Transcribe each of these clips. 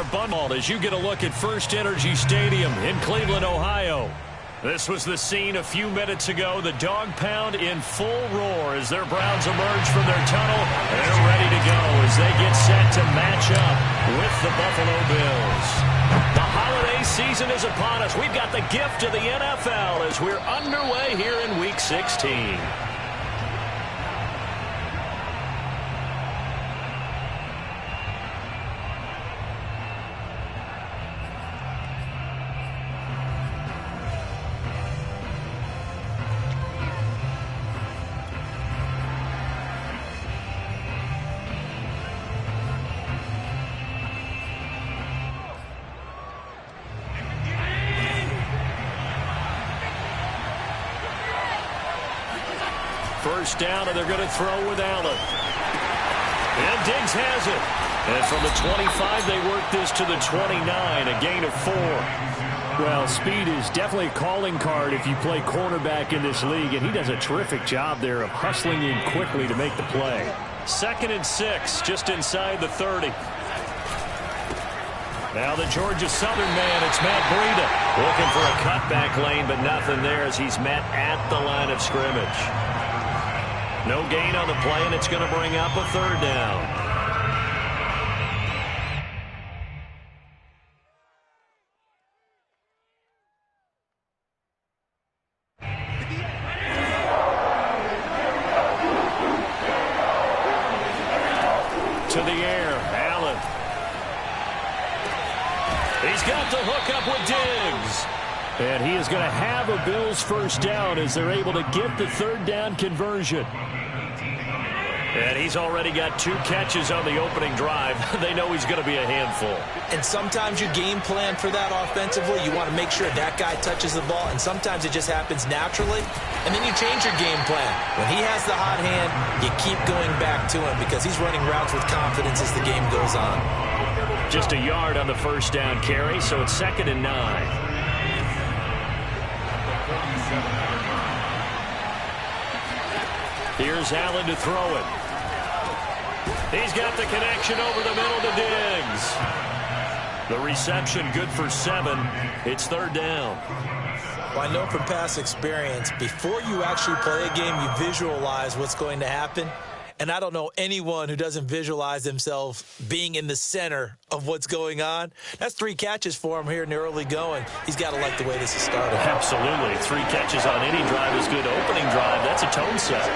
our bundle as you get a look at First Energy Stadium in Cleveland, Ohio. This was the scene a few minutes ago. The dog pound in full roar as their Browns emerge from their tunnel. They're ready to go as they get set to match up with the Buffalo Bills. The holiday season is upon us. We've got the gift of the NFL as we're underway here in Week 16. First down, and they're going to throw with Allen. And Diggs has it. And from the 25, they work this to the 29, a gain of 4. Well, speed is definitely a calling card if you play cornerback in this league, and he does a terrific job there of hustling in quickly to make the play. 2nd and 6, just inside the 30. Now the Georgia Southern man, it's Matt Breida. Looking for a cutback lane, but nothing there as he's met at the line of scrimmage. No gain on the play, and it's going to bring up a 3rd down. To the air, Allen. He's got the hook up with Diggs. And he is going to have a Bills first down as they're able to get the 3rd down conversion. And he's already got 2 catches on the opening drive. They know he's going to be a handful. And sometimes you game plan for that offensively. You want to make sure that guy touches the ball, and sometimes it just happens naturally. And then you change your game plan. When he has the hot hand, you keep going back to him because he's running routes with confidence as the game goes on. Just a yard on the first down carry, so it's 2nd and 9. Here's Allen to throw it. He's got the connection over the middle to Diggs. The reception good for 7. It's 3rd down. Well, I know from past experience, before you actually play a game, you visualize what's going to happen. And I don't know anyone who doesn't visualize themselves being in the center of what's going on. That's 3 catches for him here in the early going. He's got to like the way this is started. Absolutely. 3 catches on any drive is good. Opening drive, that's a tone setter.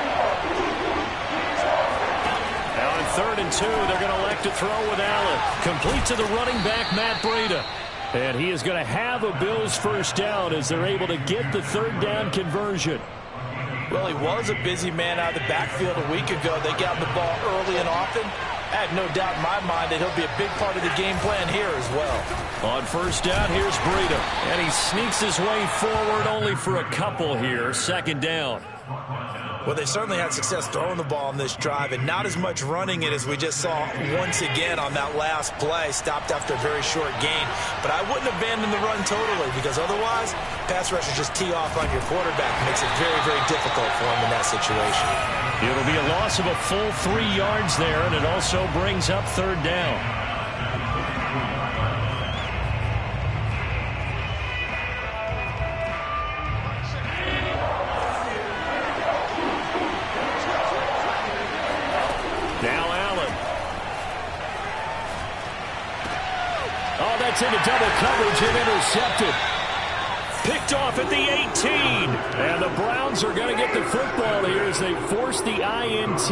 Now on 3rd and 2, they're going to elect to throw with Allen. Complete to the running back, Matt Breida. And he is going to have a Bills first down as they're able to get the 3rd down conversion. Well, he was a busy man out of the backfield a week ago. They got the ball early and often. I have no doubt in my mind that he'll be a big part of the game plan here as well. On first down, here's Breida. And he sneaks his way forward only for a couple here. 2nd down. Well, they certainly had success throwing the ball on this drive, and not as much running it as we just saw once again on that last play. Stopped after a very short gain. But I wouldn't abandon the run totally, because otherwise, pass rushers just tee off on your quarterback. Makes it very, very difficult for him in that situation. It'll be a loss of a full 3 yards there, and it also brings up 3rd down. Into double coverage and intercepted. Picked off at the 18. And the Browns are going to get the football here as they force the INT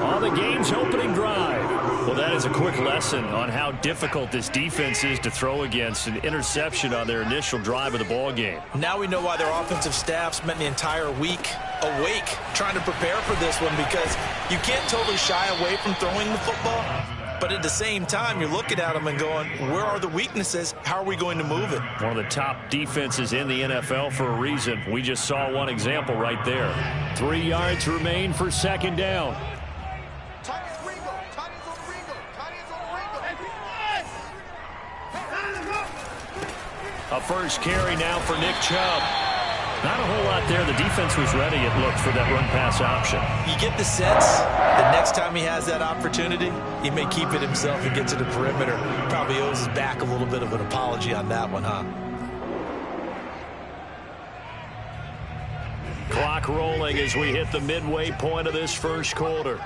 on the game's opening drive. Well, that is a quick lesson on how difficult this defense is to throw against. An interception on their initial drive of the ball game. Now we know why their offensive staff spent the entire week awake trying to prepare for this one, because you can't totally shy away from throwing the football. But at the same time, you're looking at them and going, where are the weaknesses? How are we going to move it? One of the top defenses in the NFL for a reason. We just saw one example right there. 3 yards remain for 2nd down. A first carry now for Nick Chubb. Not a whole lot there. The defense was ready, it looked, for that run-pass option. You get the sense the next time he has that opportunity, he may keep it himself and get to the perimeter. Probably owes his back a little bit of an apology on that one, huh? Clock rolling as we hit the midway point of this first quarter.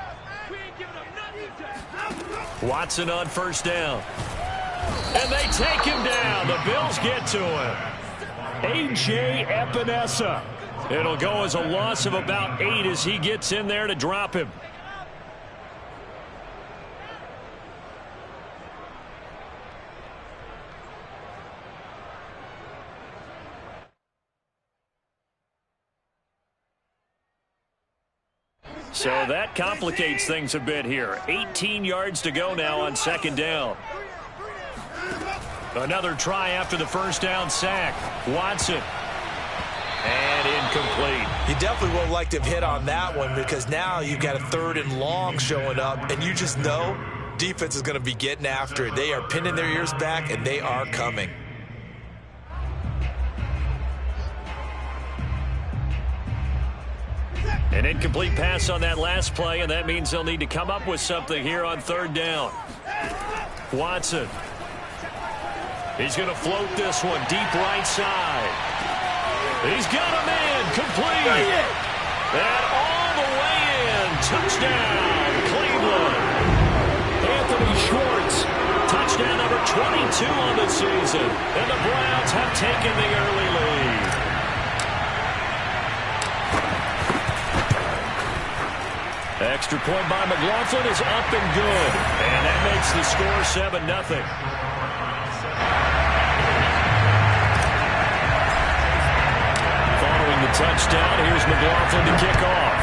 Watson on first down. And they take him down. The Bills get to him. A.J. Epinesa. It'll go as a loss of about 8 as he gets in there to drop him. So that complicates things a bit here. 18 yards to go now on second down. Another try after the first down sack. Watson. And incomplete. You definitely would have liked to have hit on that one because now you've got a 3rd and long showing up, and you just know defense is going to be getting after it. They are pinning their ears back, and they are coming. An incomplete pass on that last play, and that means they'll need to come up with something here on 3rd down. Watson. He's going to float this one deep right side. He's got him in. Complete. And all the way in. Touchdown, Cleveland. Anthony Schwartz. Touchdown number 22 on the season. And the Browns have taken the early lead. Extra point by McLaughlin is up and good. And that makes the score 7-0. Following the touchdown, here's McLaughlin to kick off.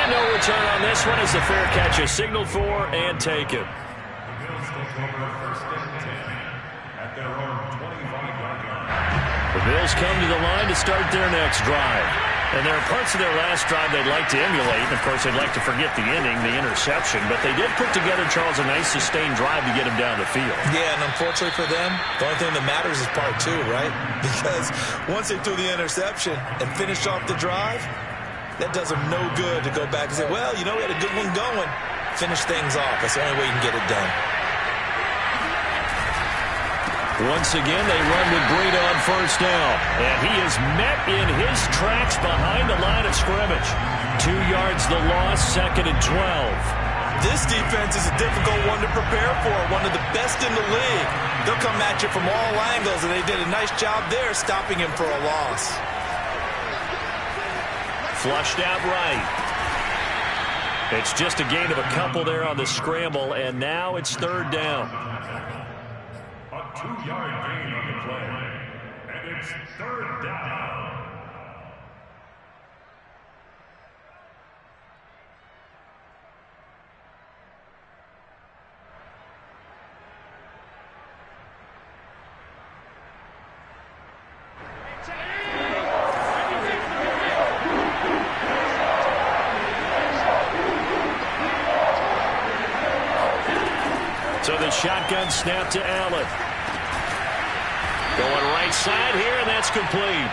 And no return on this one as the fair catch is signaled for and taken. The Bills come to the line to start their next drive. And there are parts of their last drive they'd like to emulate. And, of course, they'd like to forget the inning, the interception. But they did put together, Charles, a nice sustained drive to get him down the field. Yeah, and unfortunately for them, the only thing that matters is part 2, right? Because once they threw the interception and finished off the drive, that does them no good to go back and say, well, you know, we had a good one going. Finish things off. That's the only way you can get it done. Once again, they run with Breida on first down. And he is met in his tracks behind the line of scrimmage. 2 yards the loss, 2nd and 12. This defense is a difficult one to prepare for, one of the best in the league. They'll come at you from all angles, and they did a nice job there stopping him for a loss. Flushed out right. It's just a gain of a couple there on the scramble, and now it's 3rd down. 2-yard gain on the play, and it's 3rd down. So the shotgun snap to Allen. Going right side here, and that's complete.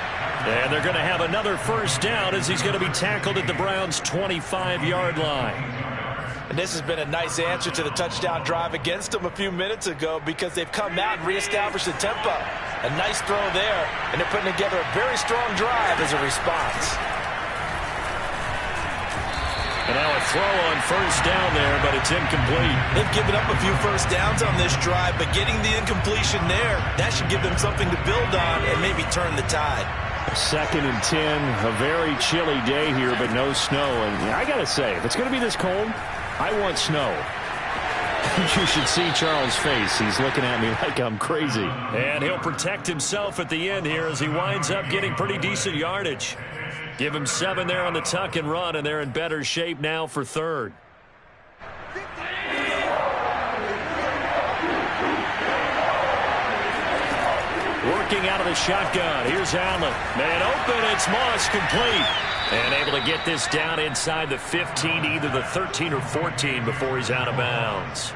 And they're going to have another first down as he's going to be tackled at the Browns' 25-yard line. And this has been a nice answer to the touchdown drive against them a few minutes ago because they've come out and reestablished the tempo. A nice throw there, and they're putting together a very strong drive as a response. And now a throw on first down there, but it's incomplete. They've given up a few first downs on this drive, but getting the incompletion there, that should give them something to build on and maybe turn the tide. 2nd and 10, a very chilly day here, but no snow. And I got to say, if it's going to be this cold, I want snow. You should see Charles' face. He's looking at me like I'm crazy. And he'll protect himself at the end here as he winds up getting pretty decent yardage. Give him 7 there on the tuck and run, and they're in better shape now for 3rd. Working out of the shotgun. Here's Allen. Man open. It's Moss, complete. And able to get this down inside the 15, either the 13 or 14 before he's out of bounds.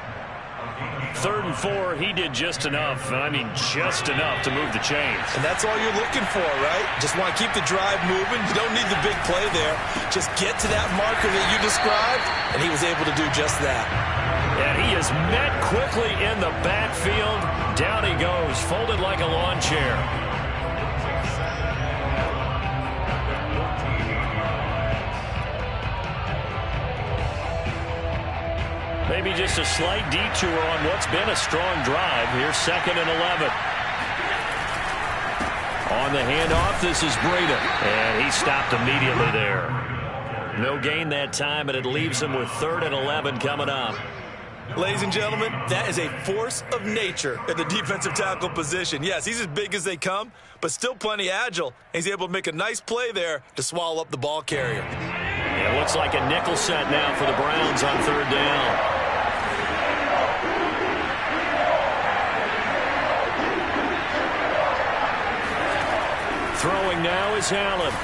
3rd and 4, he did just enough, and I mean just enough to move the chains. And that's all you're looking for, right? Just want to keep the drive moving. You don't need the big play there. Just get to that marker that you described, and he was able to do just that. And he is met quickly in the backfield. Down he goes, folded like a lawn chair. Maybe just a slight detour on what's been a strong drive. Here's 2nd and 11. On the handoff, this is Breida. And he stopped immediately there. No gain that time, and it leaves him with 3rd and 11 coming up. Ladies and gentlemen, that is a force of nature in the defensive tackle position. Yes, he's as big as they come, but still plenty agile. He's able to make a nice play there to swallow up the ball carrier. It looks like a nickel set now for the Browns on 3rd down. Throwing now is Allen.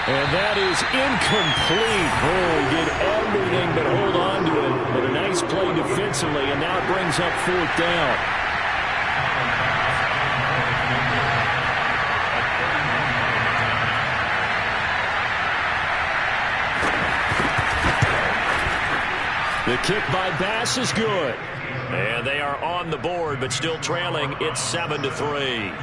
And that is incomplete. Oh, he did everything but hold on to it. But a nice play defensively, and now it brings up 4th down. The kick by Bass is good. And they are on the board, but still trailing. It's 7-3.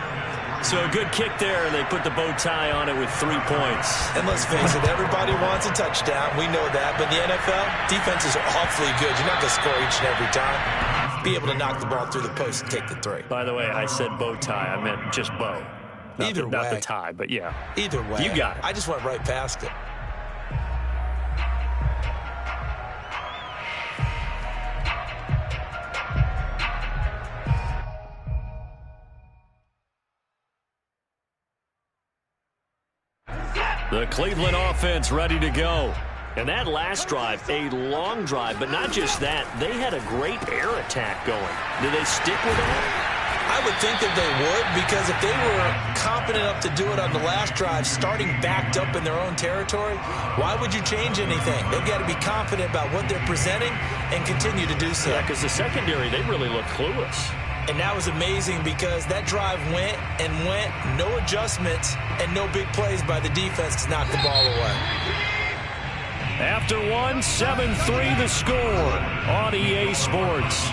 So a good kick there, and they put the bow tie on it with 3 points. And let's face it, everybody wants a touchdown. We know that. But in the NFL, defenses are awfully good. You're not going to score each and every time. Be able to knock the ball through the post and take the 3. By the way, I said bow tie. I meant just bow. Not the tie, but yeah. Either way. You got it. I just went right past it. The Cleveland offense ready to go. And that last drive, a long drive, but not just that. They had a great air attack going. Do they stick with that? I would think that they would, because if they were competent enough to do it on the last drive, starting backed up in their own territory, why would you change anything? They've got to be confident about what they're presenting and continue to do so. Yeah, because the secondary, they really look clueless. And that was amazing because that drive went and went, no adjustments, and no big plays by the defense to knock the ball away. After 1, 7-3 the score on EA Sports.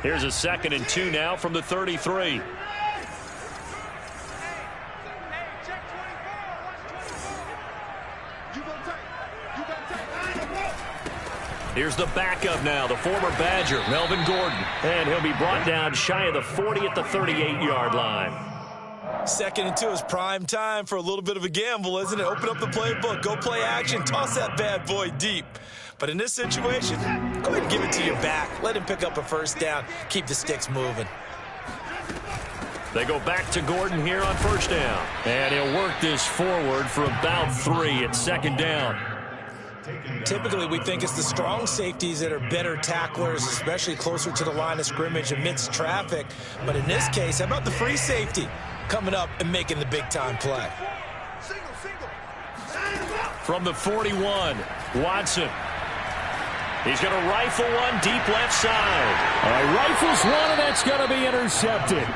Here's a 2nd and 2 now from the 33. Here's the backup now, the former Badger, Melvin Gordon. And he'll be brought down shy of the 40 at the 38-yard line. 2nd and 2 is prime time for a little bit of a gamble, isn't it? Open up the playbook, go play action, toss that bad boy deep. But in this situation, go ahead and give it to your back. Let him pick up a 1st down. Keep the sticks moving. They go back to Gordon here on 1st down. And he'll work this forward for about 3 at 2nd down. Typically, we think it's the strong safeties that are better tacklers, especially closer to the line of scrimmage amidst traffic. But in this case, how about the free safety coming up and making the big-time play? From the 41, Watson. He's going to rifle one deep left side. Rifles one, and that's going to be intercepted.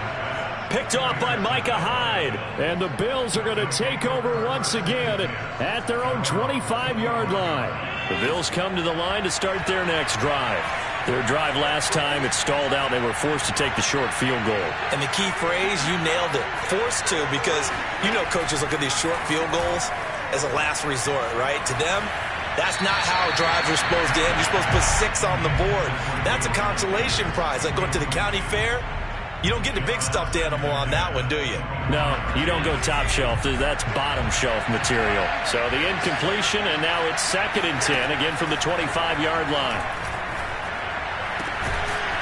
Picked off by Micah Hyde. And the Bills are going to take over once again at their own 25-yard line. The Bills come to the line to start their next drive. Their drive last time, it stalled out. They were forced to take the short field goal. And the key phrase, you nailed it, forced to, because you know coaches look at these short field goals as a last resort, right? To them, that's not how drives are supposed to end. You're supposed to put 6 on the board. That's a consolation prize, like going to the county fair. You don't get the big stuffed animal on that one, do you? No, you don't go top shelf. That's bottom shelf material. So the incompletion, and now it's 2nd and 10, again from the 25-yard line.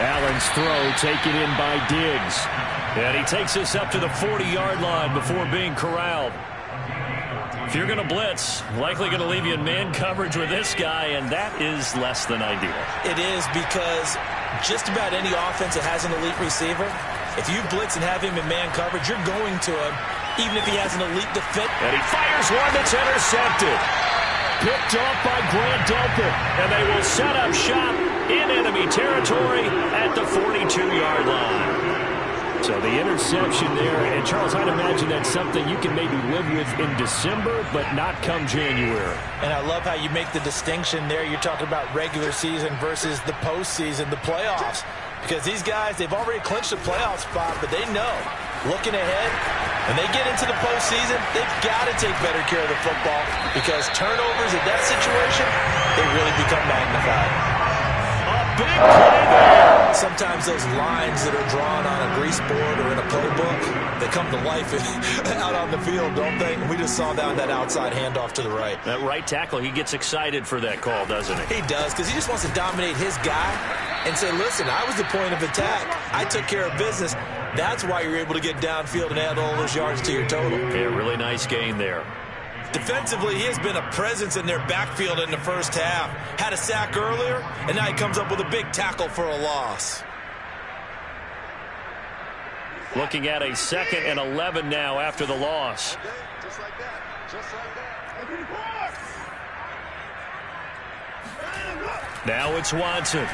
Allen's throw taken in by Diggs. And he takes us up to the 40-yard line before being corralled. If you're going to blitz, likely going to leave you in man coverage with this guy, and that is less than ideal. It is, because just about any offense that has an elite receiver, if you blitz and have him in man coverage, you're going to him, even if he has an elite defense. And he fires one that's intercepted. Picked off by Grant Delpit, and they will set up shop in enemy territory at the 42-yard line. So the interception there, and Charles, I'd imagine that's something you can maybe live with in December, but not come January. And I love how you make the distinction there. You're talking about regular season versus the postseason, the playoffs. Because these guys, they've already clinched a playoff spot, but they know, looking ahead, when they get into the postseason, they've got to take better care of the football, because turnovers in that situation, they really become magnified. Big play there. Sometimes those lines that are drawn on a grease board or in a playbook, they come to life out on the field, don't they? We just saw that outside handoff to the right. That right tackle, he gets excited for that call, doesn't he? He does, because he just wants to dominate his guy and say, listen, I was the point of attack. I took care of business. That's why you're able to get downfield and add all those yards to your total. Yeah, really nice gain there. Defensively, he has been a presence in their backfield in the first half. Had a sack earlier, and now he comes up with a big tackle for a loss. Looking at a 2nd and 11 now after the loss. Just like that. Just like that. Now it's Watson.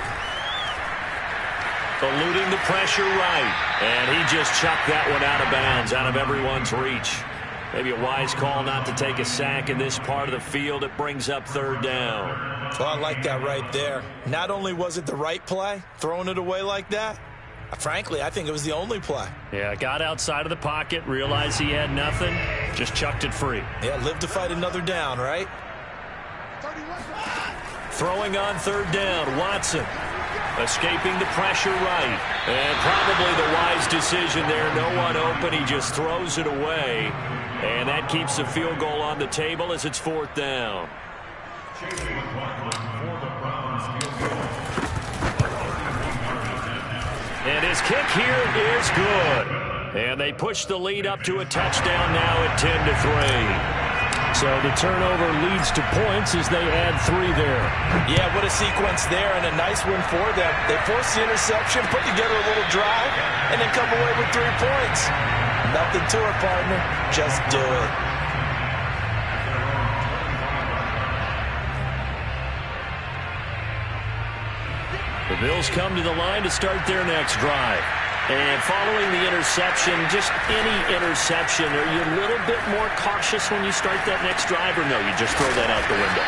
Eluding the pressure right. And he just chucked that one out of bounds, out of everyone's reach. Maybe a wise call not to take a sack in this part of the field. It brings up 3rd down. Well, I like that right there. Not only was it the right play, throwing it away like that, frankly, I think it was the only play. Yeah, got outside of the pocket, realized he had nothing, just chucked it free. Yeah, live to fight another down, right? Throwing on 3rd down, Watson. Escaping the pressure right. And probably the wise decision there. No one open. He just throws it away. And that keeps the field goal on the table as it's 4th down. And his kick here is good. And they push the lead up to a touchdown now at 10-3. So the turnover leads to points as they add 3 there. Yeah, what a sequence there, and a nice one for them. They force the interception, put together a little drive, and then come away with 3 points. Nothing to it, partner. Just do it. The Bills come to the line to start their next drive. And following the interception, just any interception, are you a little bit more cautious when you start that next drive, or no, you just throw that out the window?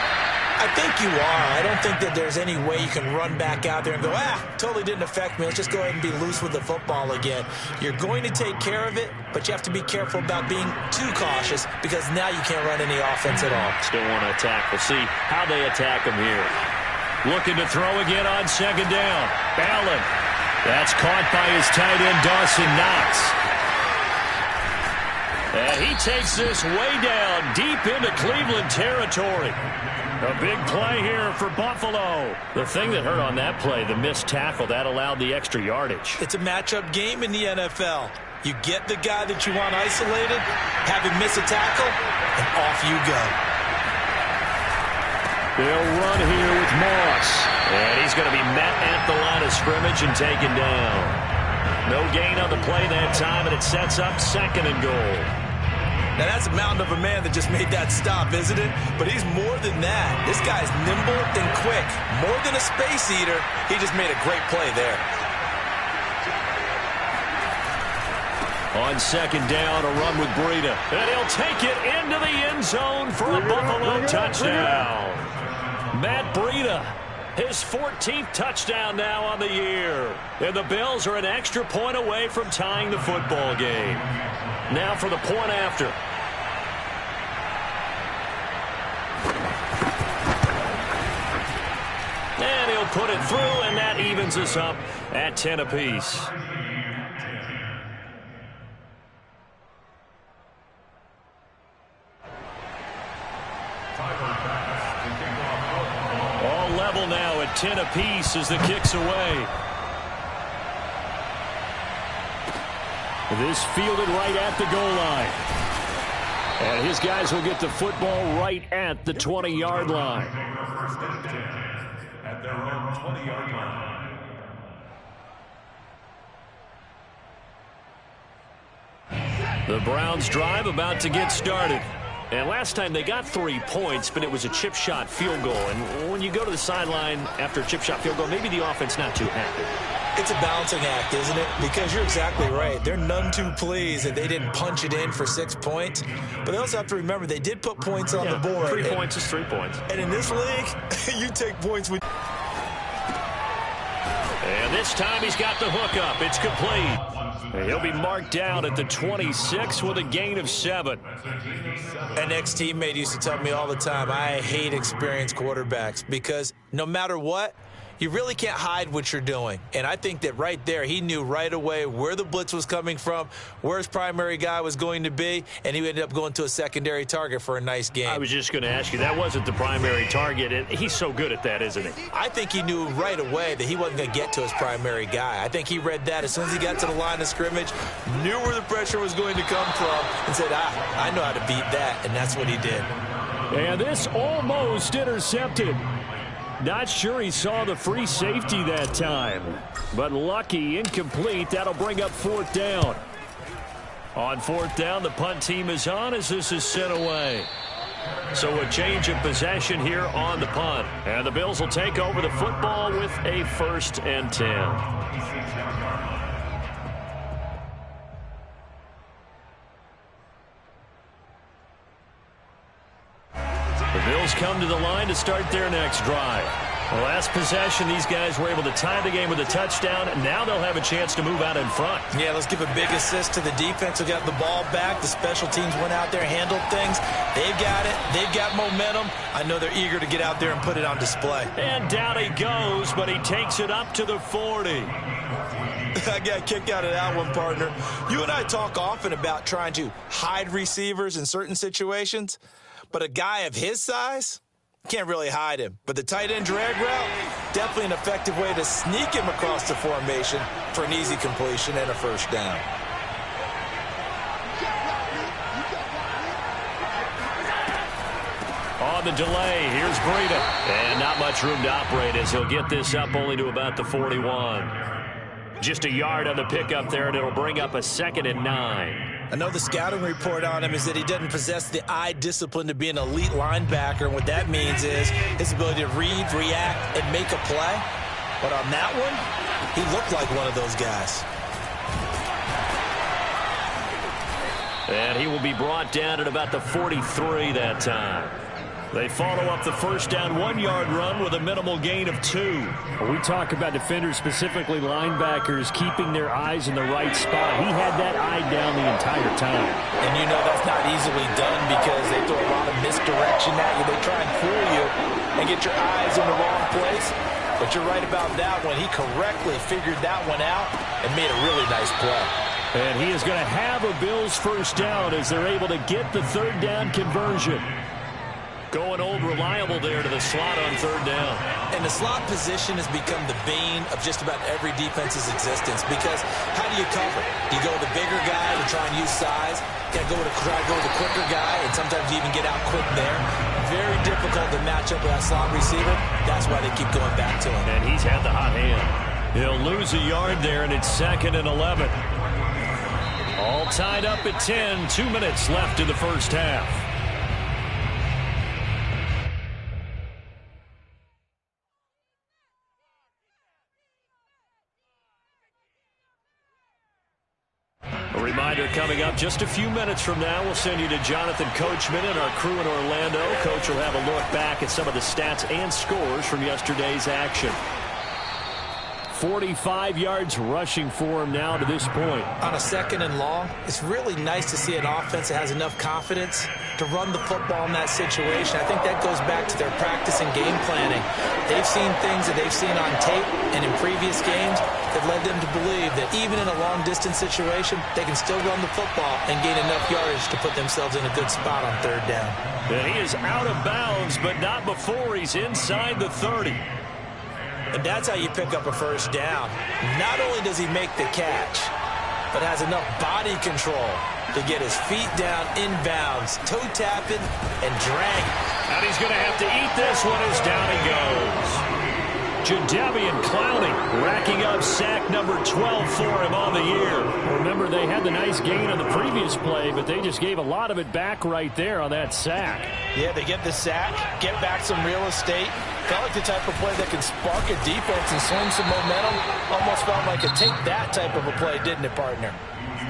I think you are. I don't think that there's any way you can run back out there and go, totally didn't affect me. Let's just go ahead and be loose with the football again. You're going to take care of it, but you have to be careful about being too cautious, because now you can't run any offense at all. Still want to attack. We'll see how they attack him here. Looking to throw again on 2nd down. Allen. That's caught by his tight end, Dawson Knox. And he takes this way down, deep into Cleveland territory. A big play here for Buffalo. The thing that hurt on that play, the missed tackle, that allowed the extra yardage. It's a matchup game in the NFL. You get the guy that you want isolated, have him miss a tackle, and off you go. They'll run here with Moss. And he's going to be met at the line of scrimmage and taken down. No gain on the play that time, and it sets up 2nd and goal. Now, that's a mountain of a man that just made that stop, isn't it? But he's more than that. This guy's nimble and quick. More than a space eater, he just made a great play there. On 2nd down, a run with Breida. And he'll take it into the end zone for a Buffalo touchdown. Matt Breida, his 14th touchdown now on the year. And the Bills are an extra point away from tying the football game. Now for the point after. And he'll put it through, and that evens us up at 10 apiece. All level now at 10 apiece as the kick's away. This fielded right at the goal line. And his guys will get the football right at the 20-yard line. First and 10 at their own 20-yard line. The Browns drive about to get started. And last time they got 3 points, but it was a chip shot field goal. And when you go to the sideline after a chip shot field goal, maybe the offense not too happy. It's a balancing act, isn't it? Because you're exactly right. They're none too pleased that they didn't punch it in for 6 points. But they also have to remember they did put points on the board. 3 points is 3 points. And in this league, you take points with... And this time he's got the hook up. It's complete. He'll be marked down at the 26 with a gain of 7. An ex-teammate used to tell me all the time, I hate experienced quarterbacks because no matter what, you really can't hide what you're doing. And I think that right there, he knew right away where the blitz was coming from, where his primary guy was going to be, and he ended up going to a secondary target for a nice game. I was just going to ask you, that wasn't the primary target, and he's so good at that, isn't he? I think he knew right away that he wasn't going to get to his primary guy. I think he read that as soon as he got to the line of scrimmage, knew where the pressure was going to come from, and said, I know how to beat that, and that's what he did. And this almost intercepted. Not sure he saw the free safety that time. But lucky, incomplete. That'll bring up 4th down. On 4th down, the punt team is on as this is sent away. So a change of possession here on the punt. And the Bills will take over the football with a 1st and 10. The Bills come to the line to start their next drive. The last possession, these guys were able to tie the game with a touchdown. Now they'll have a chance to move out in front. Yeah, let's give a big assist to the defense who got the ball back. The special teams went out there, handled things. They've got it. They've got momentum. I know they're eager to get out there and put it on display. And down he goes, but he takes it up to the 40. I got kicked out of that one, partner. You and I talk often about trying to hide receivers in certain situations. But a guy of his size, can't really hide him. But the tight end drag route, definitely an effective way to sneak him across the formation for an easy completion and a 1st down. On the delay, here's Breida. And not much room to operate as he'll get this up only to about the 41. Just a yard on the pickup there, and it'll bring up a 2nd and 9. I know the scouting report on him is that he doesn't possess the eye discipline to be an elite linebacker. And what that means is his ability to read, react, and make a play. But on that one, he looked like one of those guys. And he will be brought down at about the 43 that time. They follow up the 1st down 1-yard run with a minimal gain of 2. We talk about defenders, specifically linebackers, keeping their eyes in the right spot. He had that eye down the entire time. And you know that's not easily done because they throw a lot of misdirection at you. They try and fool you and get your eyes in the wrong place. But you're right about that one. He correctly figured that one out and made a really nice play. And he is going to have a Bills 1st down as they're able to get the 3rd down conversion. Going old reliable there to the slot on 3rd down. And the slot position has become the bane of just about every defense's existence because how do you cover? Do you go with the bigger guy to try and use size? You got to try to go with the quicker guy, and sometimes you even get out quick there. Very difficult to match up with that slot receiver. That's why they keep going back to him. And he's had the hot hand. He'll lose a yard there, and it's 2nd and 11. All tied up at 10. 2 minutes left in the 1st half. A reminder coming up just a few minutes from now, we'll send you to Jonathan Coachman and our crew in Orlando. Coach will have a look back at some of the stats and scores from yesterday's action. 45 yards rushing for him now to this point. On a 2nd and long, it's really nice to see an offense that has enough confidence to run the football in that situation. I think that goes back to their practice and game planning. They've seen things that they've seen on tape and in previous games that led them to believe that even in a long-distance situation, they can still run the football and gain enough yardage to put themselves in a good spot on 3rd down. And he is out of bounds, but not before he's inside the 30. And that's how you pick up a 1st down. Not only does he make the catch, but has enough body control to get his feet down inbounds, toe tapping and dragging. And he's going to have to eat this one as down he goes. Jadeveon Clowney racking up sack number 12 for him on the year. Remember, they had the nice gain on the previous play, but they just gave a lot of it back right there on that sack. Yeah, they get the sack, get back some real estate. Felt like the type of play that can spark a defense and swing some momentum. Almost felt like a take that type of a play, didn't it, partner?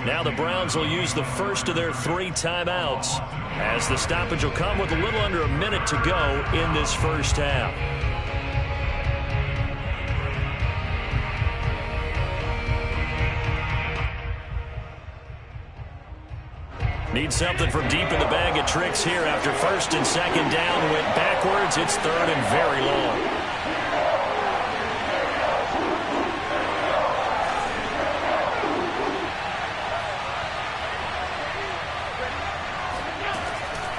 Now the Browns will use the first of their 3 timeouts, as the stoppage will come with a little under a minute to go in this first half. Need something from deep in the bag of tricks here after first and second down went backwards. It's third and very long.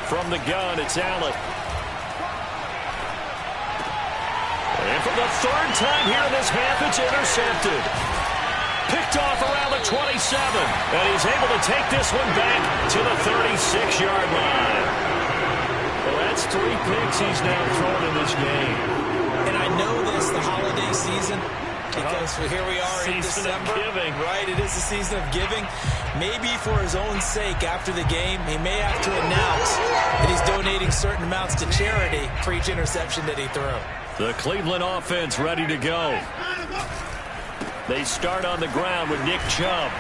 From the gun, it's Allen. And for the third time here in this half, it's intercepted. Picked off around the 27, and he's able to take this one back to the 36-yard line. Well, that's 3 picks he's now thrown in this game. And I know this, the holiday season, because here we are in December. Giving. Right, it is the season of giving. Maybe for his own sake after the game, he may have to announce that he's donating certain amounts to charity for each interception that he threw. The Cleveland offense ready to go. They start on the ground with Nick Chubb.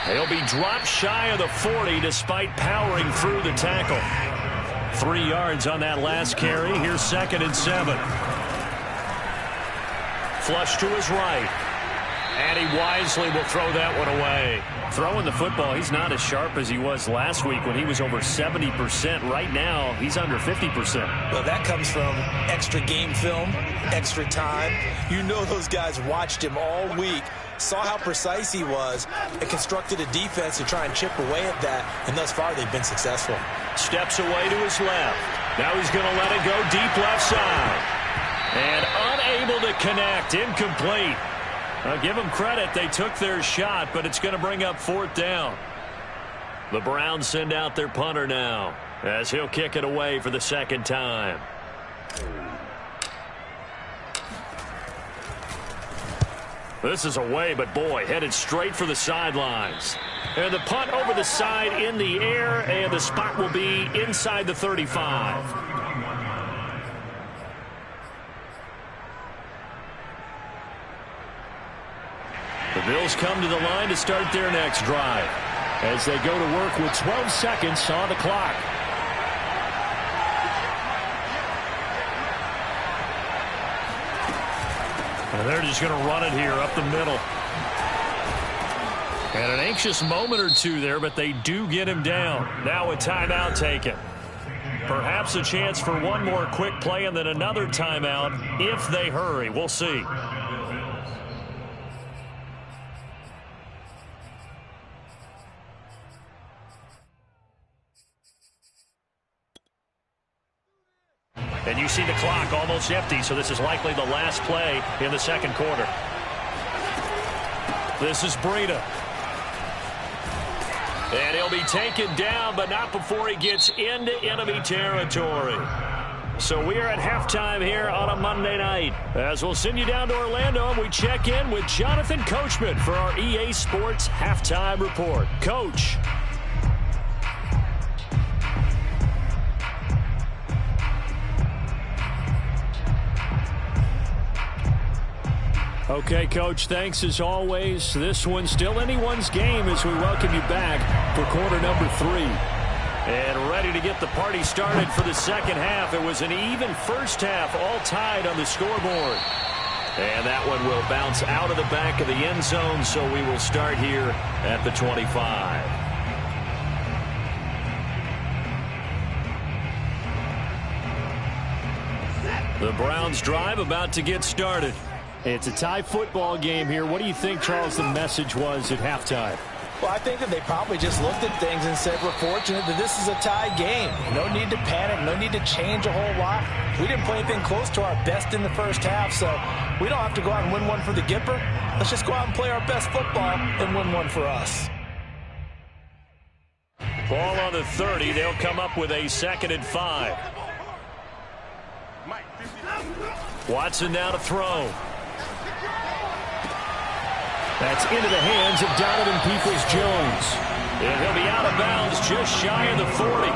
He'll be dropped shy of the 40 despite powering through the tackle. 3 yards on that last carry. Here's 2nd and 7. Flush to his right. And he wisely will throw that one away. Throwing the football, he's not as sharp as he was last week when he was over 70%. Right now, he's under 50%. Well, that comes from extra game film, extra time. You know those guys watched him all week, saw how precise he was, and constructed a defense to try and chip away at that, and thus far they've been successful. Steps away to his left. Now he's going to let it go deep left side. And unable to connect, incomplete. I'll give them credit. They took their shot, but it's going to bring up 4th down. The Browns send out their punter now, as he'll kick it away for the 2nd time. This is away, but boy, headed straight for the sidelines. And the punt over the side in the air, and the spot will be inside the 35. The Bills come to the line to start their next drive, as they go to work with 12 seconds on the clock. And they're just going to run it here up the middle. And an anxious moment or two there, but they do get him down. Now a timeout taken. Perhaps a chance for one more quick play and then another timeout if they hurry. We'll see. And you see the clock almost empty, so this is likely the last play in the 2nd quarter. This is Breida. And he'll be taken down, but not before he gets into enemy territory. So we are at halftime here on a Monday night. As we'll send you down to Orlando, and we check in with Jonathan Coachman for our EA Sports Halftime Report. Coach. Okay, Coach, thanks as always. This one's still anyone's game as we welcome you back for quarter number 3. And ready to get the party started for the 2nd half. It was an even first half, all tied on the scoreboard. And that one will bounce out of the back of the end zone, so we will start here at the 25. The Browns drive about to get started. It's a tie football game here. What do you think, Charles, the message was at halftime? Well, I think that they probably just looked at things and said, we're fortunate that this is a tie game. No need to panic. No need to change a whole lot. We didn't play anything close to our best in the first half, so we don't have to go out and win one for the Gipper. Let's just go out and play our best football and win one for us. Ball on the 30. They'll come up with a 2nd and 5. Watson now to throw. That's into the hands of Donovan Peoples-Jones. And he'll be out of bounds just shy of the 40.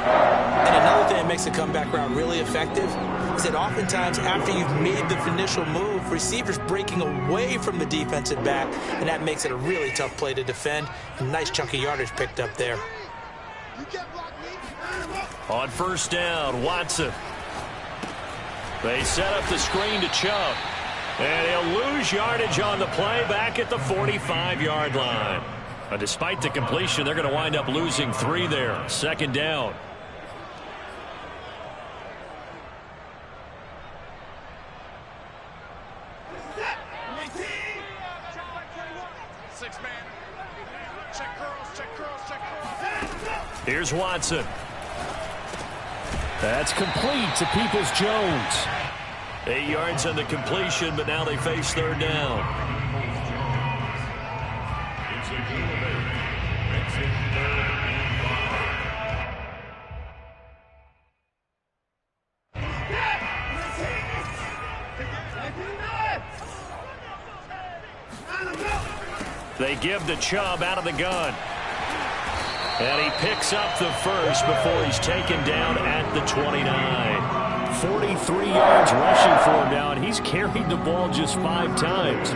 And another thing that makes a comeback route really effective is that oftentimes after you've made the initial move, receivers breaking away from the defensive back, and that makes it a really tough play to defend. A nice chunk of yardage picked up there. On 1st down, Watson. They set up the screen to Chubb. And he'll lose yardage on the play back at the 45-yard line. Despite the completion, they're going to wind up losing 3 there. 2nd down. Here's Watson. That's complete to Peoples-Jones. 8 yards on the completion, but now they face 3rd down. They give to Chubb out of the gun. And he picks up the 1st before he's taken down at the 29. 43 yards rushing for him now, and he's carried the ball just 5 times.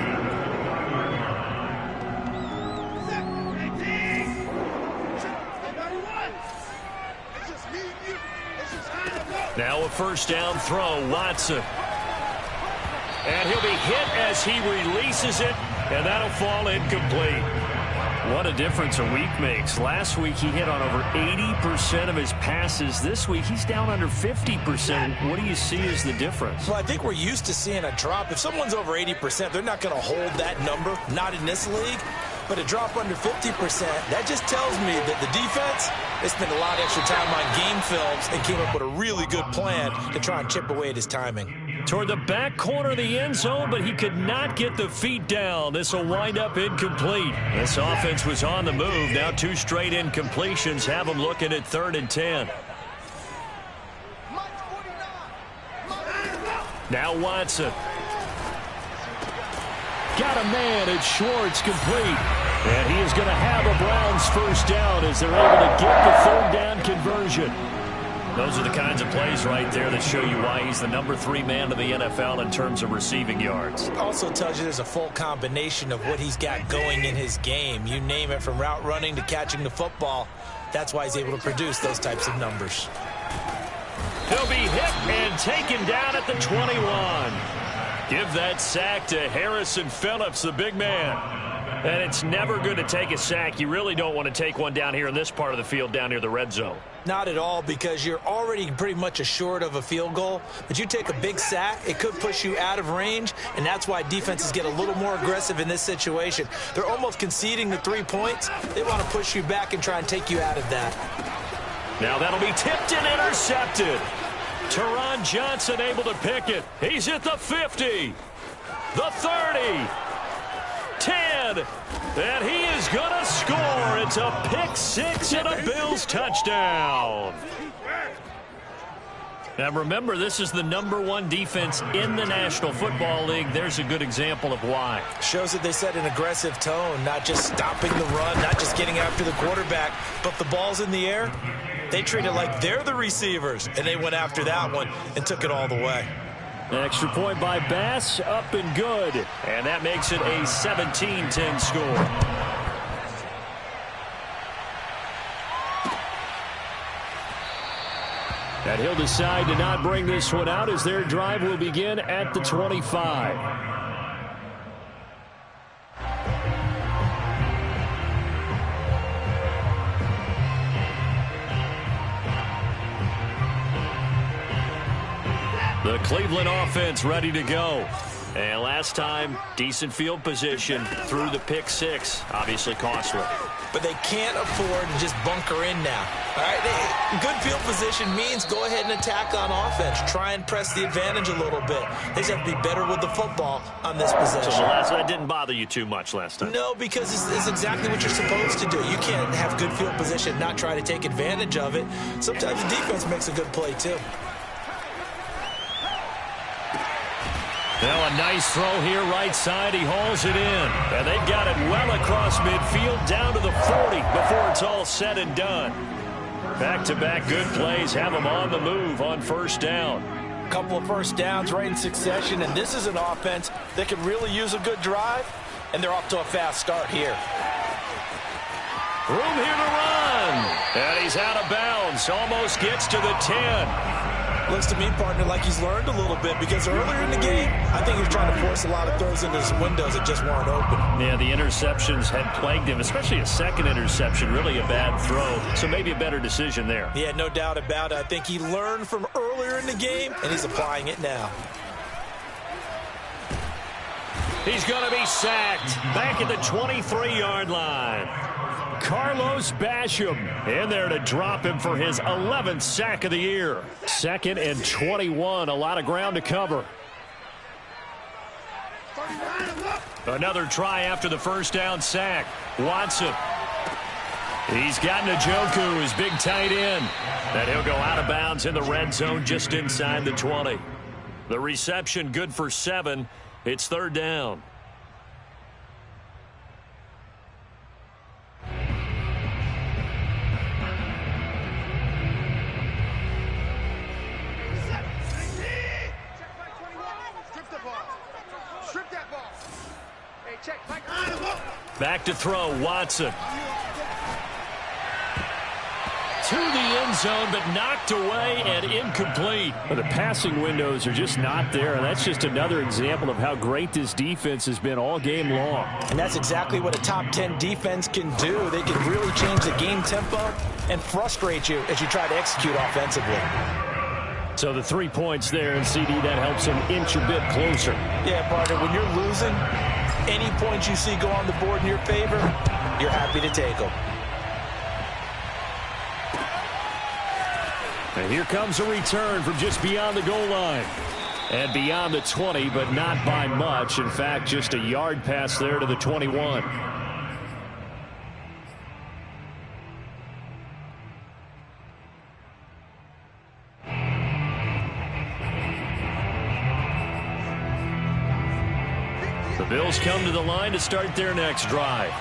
Now a 1st down throw, Watson. And he'll be hit as he releases it, and that'll fall incomplete. What a difference a week makes. Last week he hit on over 80% of his passes. This week he's down under 50%. What do you see as the difference? Well, I think we're used to seeing a drop. If someone's over 80%, they're not going to hold that number, not in this league. But a drop under 50%, that just tells me that the defense, they spent a lot of extra time on game films and came up with a really good plan to try and chip away at his timing. Toward the back corner of the end zone, but he could not get the feet down. This will wind up incomplete. This offense was on the move. Now 2 straight incompletions have them looking at 3rd and 10. Now Watson. Got a man at Schwartz, complete. And he is going to have a Browns 1st down as they're able to get the 3rd down conversion. Those are the kinds of plays right there that show you why he's the number 3 man in the NFL in terms of receiving yards. Also tells you there's a full combination of what he's got going in his game. You name it, from route running to catching the football. That's why he's able to produce those types of numbers. He'll be hit and taken down at the 21. Give that sack to Harrison Phillips, the big man. And it's never good to take a sack. You really don't want to take one down here in this part of the field, down near the red zone. Not at all, because you're already pretty much assured of a field goal. But you take a big sack, it could push you out of range, and that's why defenses get a little more aggressive in this situation. They're almost conceding the 3 points. They want to push you back and try and take you out of that. Now that'll be tipped and intercepted. Teron Johnson able to pick it. He's at the 50, the 30, 10, and he is going to score. It's a pick 6 and a Bills touchdown. Now remember, this is the number 1 defense in the National Football League. There's a good example of why. Shows that they set an aggressive tone, not just stopping the run, not just getting after the quarterback, but the ball's in the air. They treat it like they're the receivers, and they went after that one and took it all the way. Extra point by Bass, up and good. And that makes it a 17-10 score. And he'll decide to not bring this one out as their drive will begin at the 25. The Cleveland offense ready to go. And last time, decent field position through the pick 6. Obviously costly. but they can't afford to just bunker in now. All right, good field position means go ahead and attack on offense. Try and press the advantage a little bit. They just have to be better with the football on this possession. So that didn't bother you too much last time? No, because it's exactly what you're supposed to do. You can't have good field position and not try to take advantage of it. Sometimes the defense makes a good play, too. Now a nice throw here right side. He hauls it in. And they've got it well across midfield down to the 40 before it's all said and done. Back-to-back good plays have them on the move on first down. A couple of first downs right in succession, and this is an offense that could really use a good drive, and they're off to a fast start here. Room here to run. And he's out of bounds. Almost gets to the 10. Looks to me, partner, like he's learned a little bit because earlier in the game, I think he was trying to force a lot of throws into his windows that just weren't open. Yeah, the interceptions had plagued him, especially a second interception, really a bad throw. So maybe a better decision there. Yeah, no doubt about it. I think he learned from earlier in the game, and he's applying it now. He's going to be sacked back at the 23-yard line. Carlos Basham in there to drop him for his 11th sack of the year. 2nd and 21, a lot of ground to cover. Another try after the first down sack. Watson. He's got Njoku, his big tight end. And he'll go out of bounds in the red zone just inside the 20. The reception good for 7. It's third down. Back to throw, Watson. To the end zone, but knocked away and incomplete. Well, the passing windows are just not there, and that's just another example of how great this defense has been all game long. And that's exactly what a top 10 defense can do. They can really change the game tempo and frustrate you as you try to execute offensively. So the 3 points there, and CD, that helps them inch a bit closer. Yeah, partner, when you're losing, any points you see go on the board in your favor, you're happy to take them. And here comes a return from just beyond the goal line. And beyond the 20, but not by much. In fact, just a yard pass there to the 21. The Bills come to the line to start their next drive.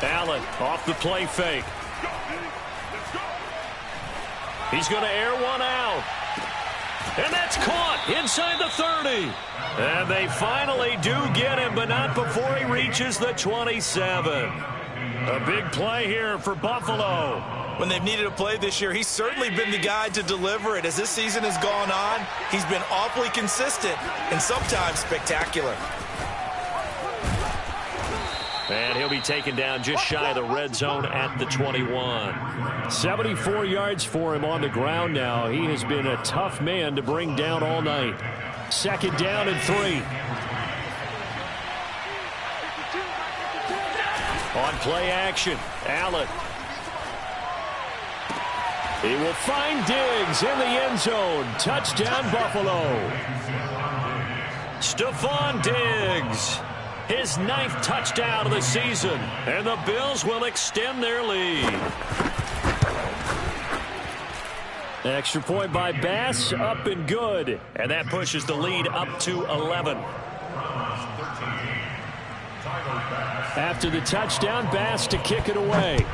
Allen off the play fake. He's going to air one out. And that's caught inside the 30. And they finally do get him, but not before he reaches the 27. A big play here for Buffalo. When they've needed a play this year, he's certainly been the guy to deliver it. As this season has gone on, he's been awfully consistent and sometimes spectacular. And he'll be taken down just shy of the red zone at the 21. 74 yards for him on the ground now. He has been a tough man to bring down all night. 2nd down and 3. On play action, Allen. He will find Diggs in the end zone. Touchdown, Buffalo. Stephon Diggs. His 9th touchdown of the season. And the Bills will extend their lead. Extra point by Bass, up and good. And that pushes the lead up to 11. After the touchdown, Bass to kick it away.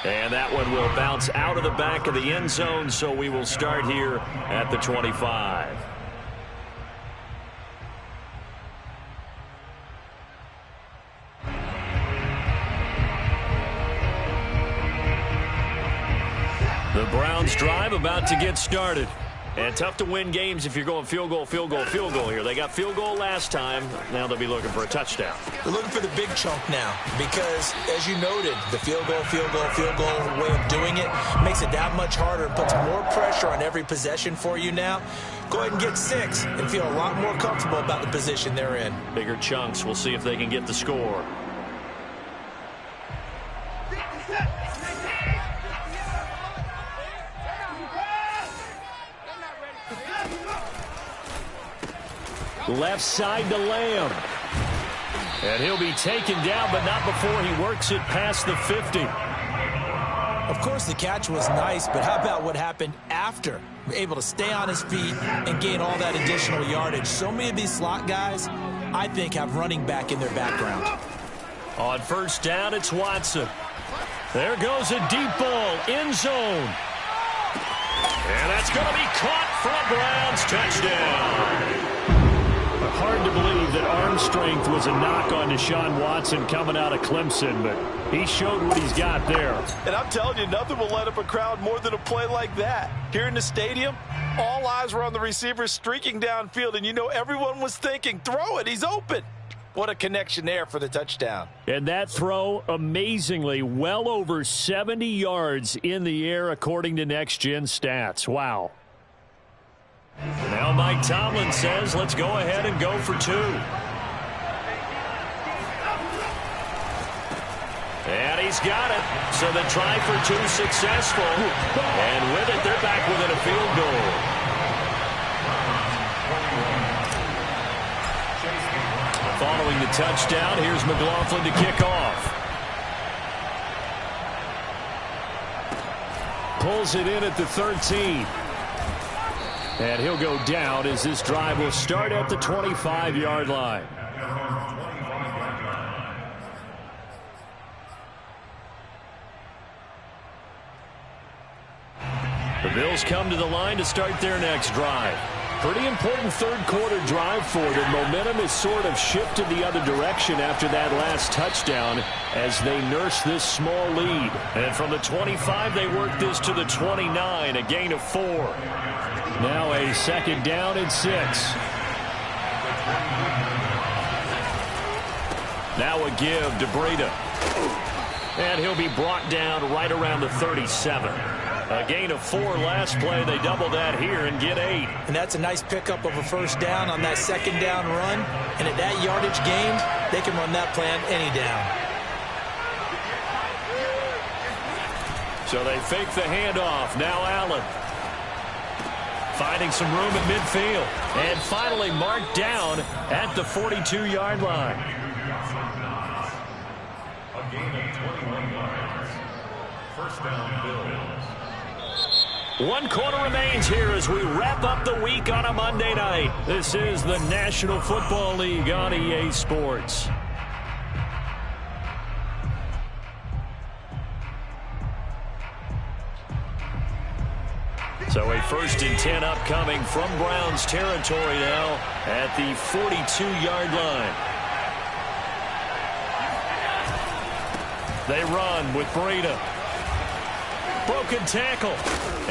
And that one will bounce out of the back of the end zone, so we will start here at the 25. The Browns drive about to get started. And tough to win games if you're going field goal, field goal, field goal here. They got field goal last time. Now they'll be looking for a touchdown. They're looking for the big chunk now because, as you noted, the field goal way of doing it makes it that much harder and puts more pressure on every possession for you now. Go ahead and get 6 and feel a lot more comfortable about the position they're in. Bigger chunks. We'll see if they can get the score. Left side to Lamb. And he'll be taken down, but not before he works it past the 50. Of course, the catch was nice, but how about what happened after? Able to stay on his feet and gain all that additional yardage. So many of these slot guys, I think, have running back in their background. On first down, it's Watson. There goes a deep ball, end zone. And that's going to be caught for a Browns touchdown. Hard to believe that arm strength was a knock on Deshaun Watson coming out of Clemson, but he showed what he's got there. And I'm telling you, nothing will light up a crowd more than a play like that. Here in the stadium, all eyes were on the receiver streaking downfield, and you know everyone was thinking, throw it, he's open. What a connection there for the touchdown. And that throw, amazingly, well over 70 yards in the air, according to Next Gen Stats. Wow. Now Mike Tomlin says, let's go ahead and go for 2. And he's got it. So the try for 2 successful. And with it, they're back within a field goal. Following the touchdown, here's McLaughlin to kick off. Pulls it in at the 13. And he'll go down as this drive will start at the 25-yard line. The Bills come to the line to start their next drive. Pretty important third-quarter drive for them. Momentum has sort of shifted the other direction after that last touchdown as they nurse this small lead. And from the 25, they work this to the 29, a gain of 4. Now a second down and 6. Now a give to Breida. And he'll be brought down right around the 37. A gain of 4 last play. They double that here and get 8. And that's a nice pickup of a first down on that second down run. And at that yardage gained, they can run that play on any down. So they fake the handoff. Now Allen. Finding some room at midfield. And finally marked down at the 42-yard line. A gain of 21 yards. First down, Bills. 1 quarter remains here as we wrap up the week on a Monday night. This is the National Football League on EA Sports. So a 1st and 10 upcoming from Browns territory now at the 42-yard line. They run with Breida. Broken tackle.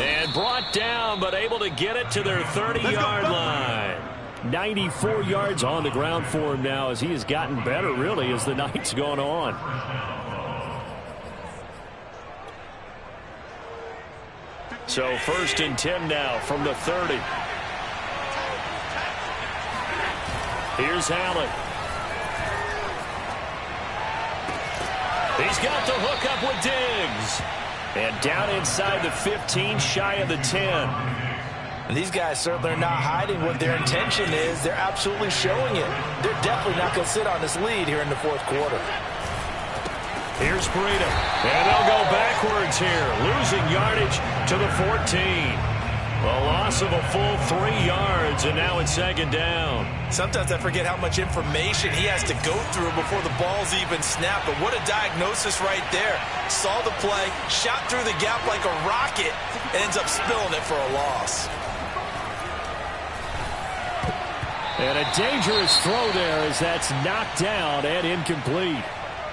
And brought down, but able to get it to their 30-yard line. 94 yards on the ground for him now as he has gotten better, really, as the night's gone on. So 1st and 10 now from the 30. Here's Allen. He's got the hook up with Diggs. And down inside the 15, shy of the 10. And these guys certainly are not hiding what their intention is. They're absolutely showing it. They're definitely not going to sit on this lead here in the 4th quarter. Here's Breida. And they'll go backwards here, losing yardage to the 14. A loss of a full 3 yards, and now it's 2nd down. Sometimes I forget how much information he has to go through before the ball's even snapped. But what a diagnosis right there. Saw the play, shot through the gap like a rocket, and ends up spilling it for a loss. And a dangerous throw there as that's knocked down and incomplete.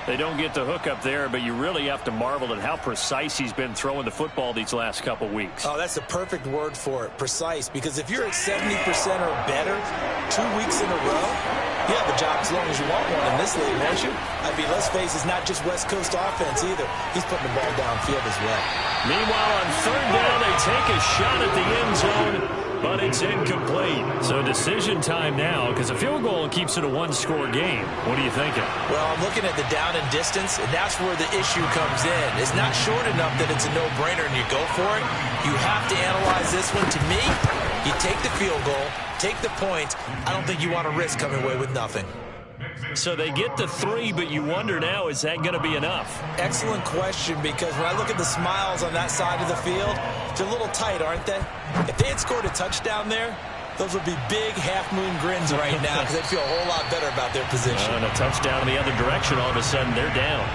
They don't get the hook up there, but you really have to marvel at how precise he's been throwing the football these last couple weeks. Oh, that's the perfect word for it, precise, because if you're at 70% or better 2 weeks in a row, you have a job as long as you want one in this league, won't you? I mean, let's face it, it's not just West Coast offense either. He's putting the ball downfield as well. Meanwhile, on third down, they take a shot at the end zone, but it's incomplete. So decision time now, because a field goal keeps it a one-score game. What are you thinking? Well, I'm looking at the down and distance, and that's where the issue comes in. It's not short enough that it's a no-brainer and you go for it. You have to analyze this one. To me, you take the field goal, take the points. I don't think you want to risk coming away with nothing. So they get to 3, but you wonder now, is that going to be enough? Excellent question, because when I look at the smiles on that side of the field, they're a little tight, aren't they? If they had scored a touchdown there, those would be big half-moon grins right now because they'd feel a whole lot better about their position. And a touchdown in the other direction, all of a sudden they're down.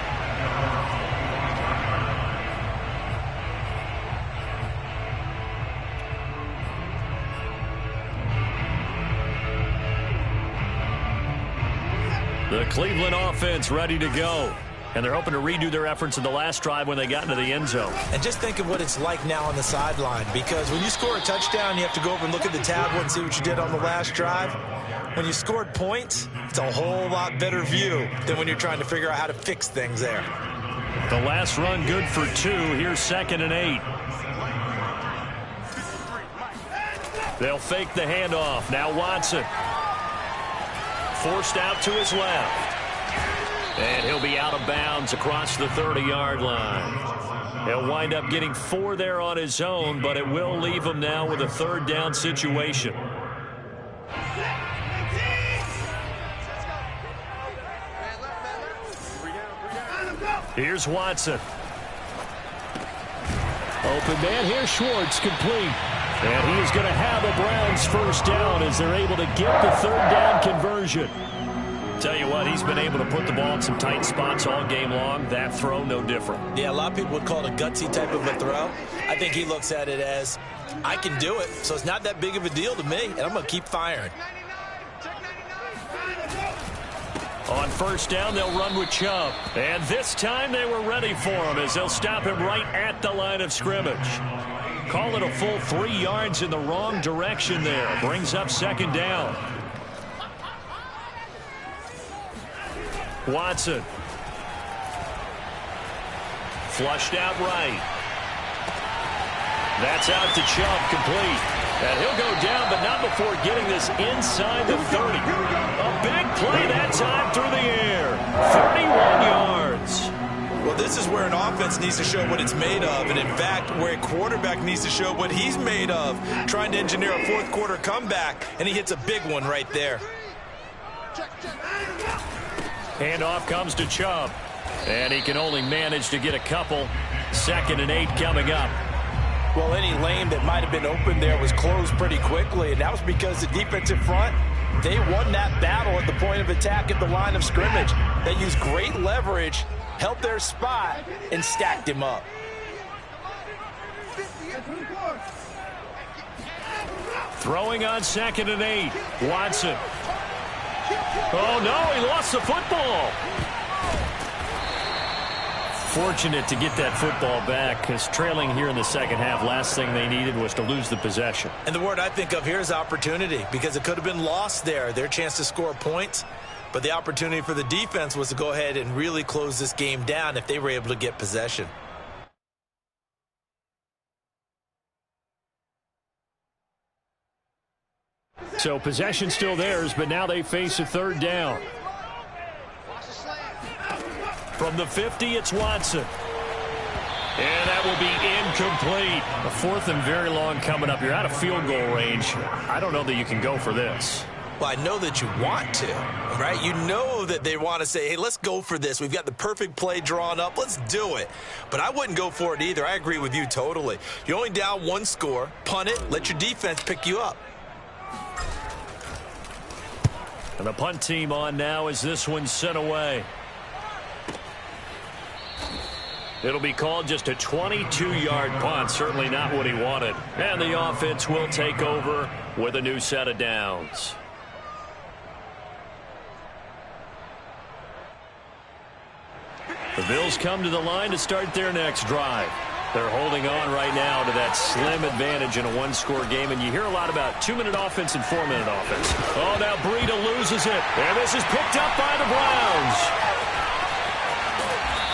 The Cleveland offense ready to go. And they're hoping to redo their efforts in the last drive when they got into the end zone. And just think of what it's like now on the sideline, because when you score a touchdown, you have to go over and look at the tablet and see what you did on the last drive. When you scored points, it's a whole lot better view than when you're trying to figure out how to fix things there. The last run good for 2. Here's 2nd and 8. They'll fake the handoff. Now Watson. Forced out to his left. And he'll be out of bounds across the 30-yard line. He'll wind up getting 4 there on his own, but it will leave him now with a third down situation. Here's Watson. Open man here, Schwartz, complete. And he is going to have a Browns first down as they're able to get the third down conversion. Tell you what, he's been able to put the ball in some tight spots all game long. That throw, no different. Yeah, a lot of people would call it a gutsy type of a throw. I think he looks at it as, I can do it, so it's not that big of a deal to me, and I'm going to keep firing. On first down, they'll run with Chubb. And this time they were ready for him as they'll stop him right at the line of scrimmage. Call it a full 3 yards in the wrong direction there. Brings up second down. Watson. Flushed out right. That's out to Chubb, complete. And he'll go down, but not before getting this inside the 30. A big play that time through the air. 31 yards. Well, this is where an offense needs to show what it's made of, and in fact, where a quarterback needs to show what he's made of, trying to engineer a fourth quarter comeback, and he hits a big one right there. Handoff comes to Chubb, and he can only manage to get a couple. 2nd and 8 coming up. Well, any lane that might have been open there was closed pretty quickly, and that was because the defensive front, they won that battle at the point of attack at the line of scrimmage. They used great leverage, held their spot, and stacked him up. Throwing on 2nd and 8. Watson. Oh, no, he lost the football. Fortunate to get that football back, because trailing here in the second half, last thing they needed was to lose the possession. And the word I think of here is opportunity, because it could have been lost there, their chance to score points. But the opportunity for the defense was to go ahead and really close this game down if they were able to get possession. So possession still theirs, but now they face a third down. From the 50, it's Watson. And that will be incomplete. A 4th and very long coming up. You're out of field goal range. I don't know that you can go for this. Well, I know that you want to, right? You know that they want to say, hey, let's go for this. We've got the perfect play drawn up. Let's do it. But I wouldn't go for it either. I agree with you totally. You're only down 1 score. Punt it. Let your defense pick you up. And the punt team on now as this one's sent away. It'll be called just a 22-yard punt. Certainly not what he wanted. And the offense will take over with a new set of downs. The Bills come to the line to start their next drive. They're holding on right now to that slim advantage in a one-score game, and you hear a lot about 2-minute offense and 4-minute offense. Oh, now Breida loses it, and this is picked up by the Browns.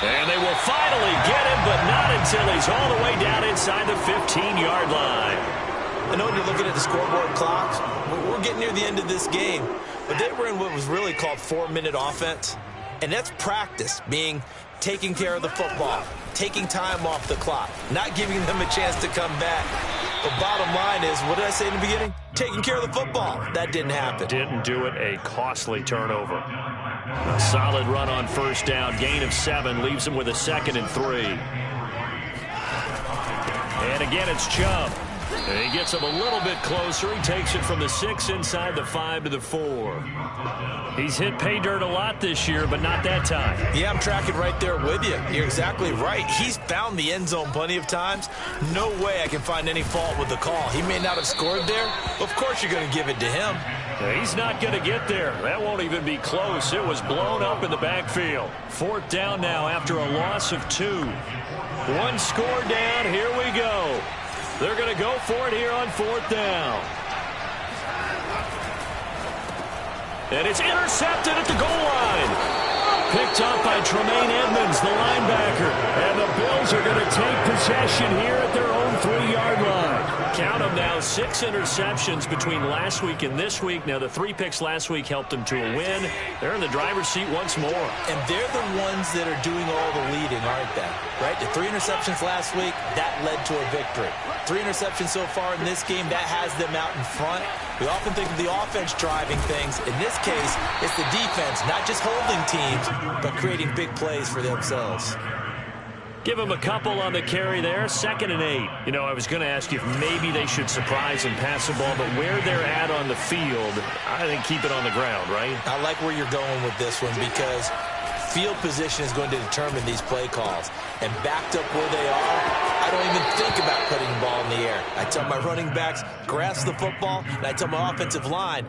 And they will finally get him, but not until he's all the way down inside the 15-yard line. I know when you're looking at the scoreboard clocks, we're getting near the end of this game, but they were in what was really called 4-minute offense, and that's practice, being taking care of the football, taking time off the clock, not giving them a chance to come back. But bottom line is, what did I say in the beginning? Taking care of the football. That didn't happen. Didn't do it. A costly turnover. A solid run on first down. Gain of 7 leaves him with a 2nd and 3. And again, it's Chubb. And he gets him a little bit closer. He takes it from the 6 inside the 5 to the 4. He's hit pay dirt a lot this year, but not that time. Yeah, I'm tracking right there with you. You're exactly right. He's found the end zone plenty of times. No way I can find any fault with the call. He may not have scored there. Of course you're going to give it to him. He's not going to get there. That won't even be close. It was blown up in the backfield. 4th down now after a loss of 2. 1 score down. Here we go. They're going to go for it here on 4th down. And it's intercepted at the goal line. Picked up by Tremaine Edmonds, the linebacker. And the Bills are going to take possession here at their own 3-yard line. Count them now, 6 interceptions between last week and this week. Now, the 3 picks last week helped them to a win. They're in the driver's seat once more. And they're the ones that are doing all the leading, aren't they? Right? The 3 interceptions last week, that led to a victory. 3 interceptions so far in this game, that has them out in front. We often think of the offense driving things. In this case, it's the defense, not just holding teams, but creating big plays for themselves. Give him a couple on the carry there, 2nd and 8. You know, I was going to ask you if maybe they should surprise and pass the ball, but where they're at on the field, I think keep it on the ground, right? I like where you're going with this one because field position is going to determine these play calls. And backed up where they are, I don't even think about putting the ball in the air. I tell my running backs, grasp the football, and I tell my offensive line,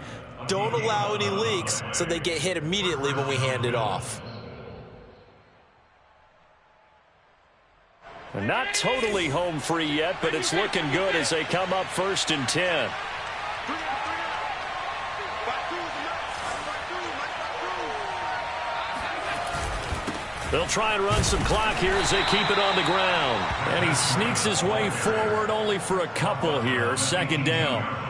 don't allow any leaks so they get hit immediately when we hand it off. Not totally home free yet, but it's looking good as they come up 1st and 10. They'll try and run some clock here as they keep it on the ground. And he sneaks his way forward only for a couple here. 2nd down.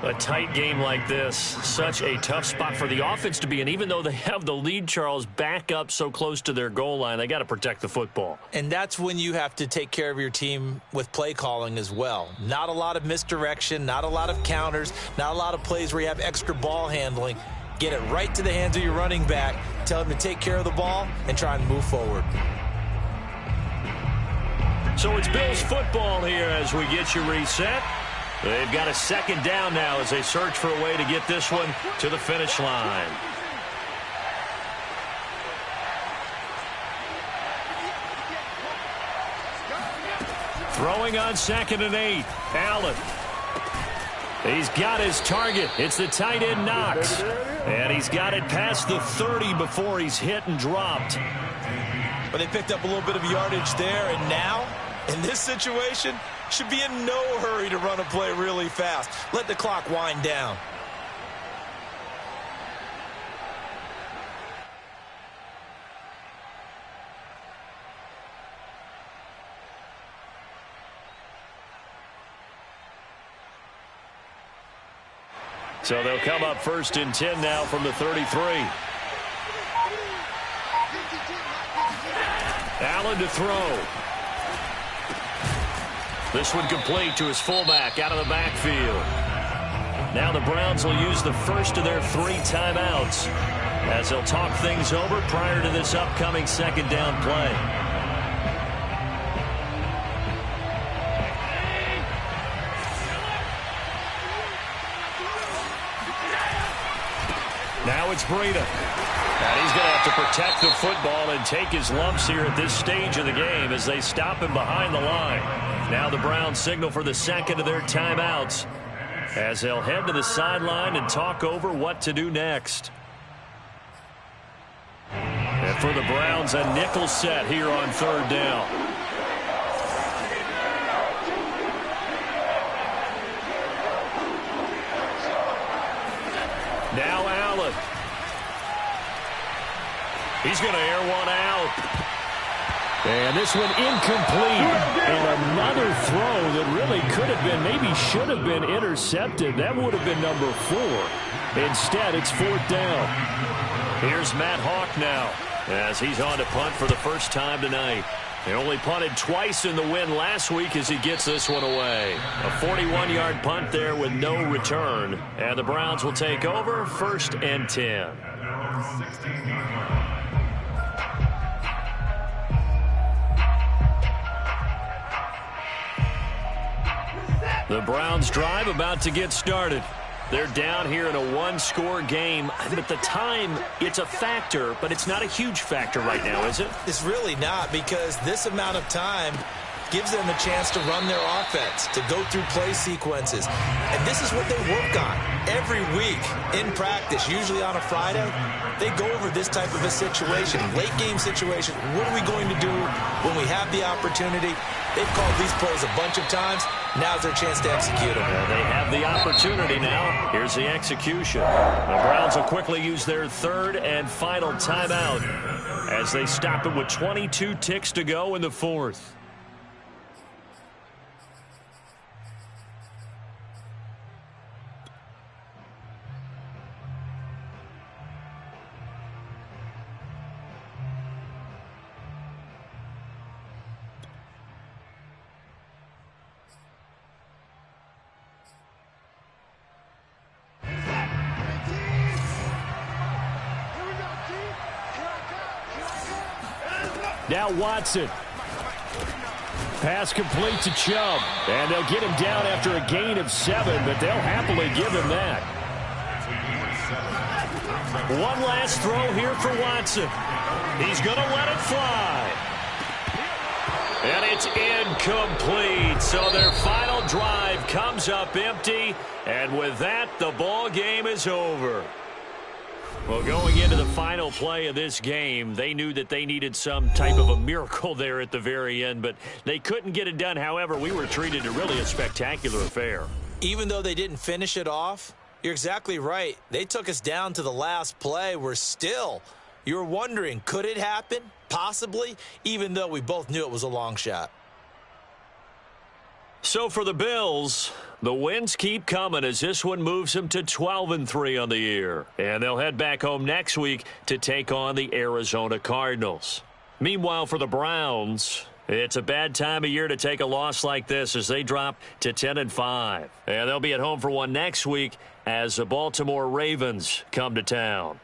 A tight game like this, such a tough spot for the offense to be in. Even though they have the lead, Charles, back up so close to their goal line, they got to protect the football. And that's when you have to take care of your team with play calling as well. Not a lot of misdirection, not a lot of counters, not a lot of plays where you have extra ball handling. Get it right to the hands of your running back, tell him to take care of the ball, and try and move forward. So it's Bills football here as we get you reset. They've got a 2nd down now as they search for a way to get this one to the finish line. Throwing on 2nd and 8. Allen. He's got his target. It's the tight end Knox. And he's got it past the 30 before he's hit and dropped. But they picked up a little bit of yardage there, and now, in this situation, should be in no hurry to run a play really fast. Let the clock wind down. So they'll come up 1st and 10 now from the 33. Allen to throw. This one complete to his fullback out of the backfield. Now the Browns will use the first of their 3 timeouts as they'll talk things over prior to this upcoming 2nd down play. Now it's Breida. And he's going to have to protect the football and take his lumps here at this stage of the game as they stop him behind the line. Now the Browns signal for the 2nd of their timeouts as they'll head to the sideline and talk over what to do next. And And for the Browns, a nickel set here on third down. Now Allen. He's going to air one out. And this one incomplete. And another throw that really could have been, maybe should have been intercepted. That would have been number 4. Instead, it's fourth down. Here's Matt Hawk now as he's on to punt for the first time tonight. He only punted twice in the win last week as he gets this one away. A 41-yard punt there with no return. And the Browns will take over, 1st and 10. The Browns drive about to get started. They're down here in a one-score game. But the time, it's a factor, but it's not a huge factor right now, is it? It's really not, because this amount of time gives them a chance to run their offense, to go through play sequences. And this is what they work on every week in practice, usually on a Friday. They go over this type of a situation, late-game situation. What are we going to do when we have the opportunity? They've called these plays a bunch of times. Now's their chance to execute them. Well, they have the opportunity now. Here's the execution. The Browns will quickly use their third and final timeout as they stop it with 22 ticks to go in the fourth. Now Watson. Pass complete to Chubb. And they'll get him down after a gain of 7, but they'll happily give him that. One last throw here for Watson. He's going to let it fly. And it's incomplete. So their final drive comes up empty. And with that, the ball game is over. Well, going into the final play of this game, they knew that they needed some type of a miracle there at the very end, but they couldn't get it done. However, we were treated to really a spectacular affair. Even though they didn't finish it off, you're exactly right. They took us down to the last play. You were wondering, could it happen? Possibly, even though we both knew it was a long shot. So for the Bills, the wins keep coming as this one moves them to 12-3 on the year. And they'll head back home next week to take on the Arizona Cardinals. Meanwhile, for the Browns, it's a bad time of year to take a loss like this as they drop to 10-5. And they'll be at home for one next week as the Baltimore Ravens come to town.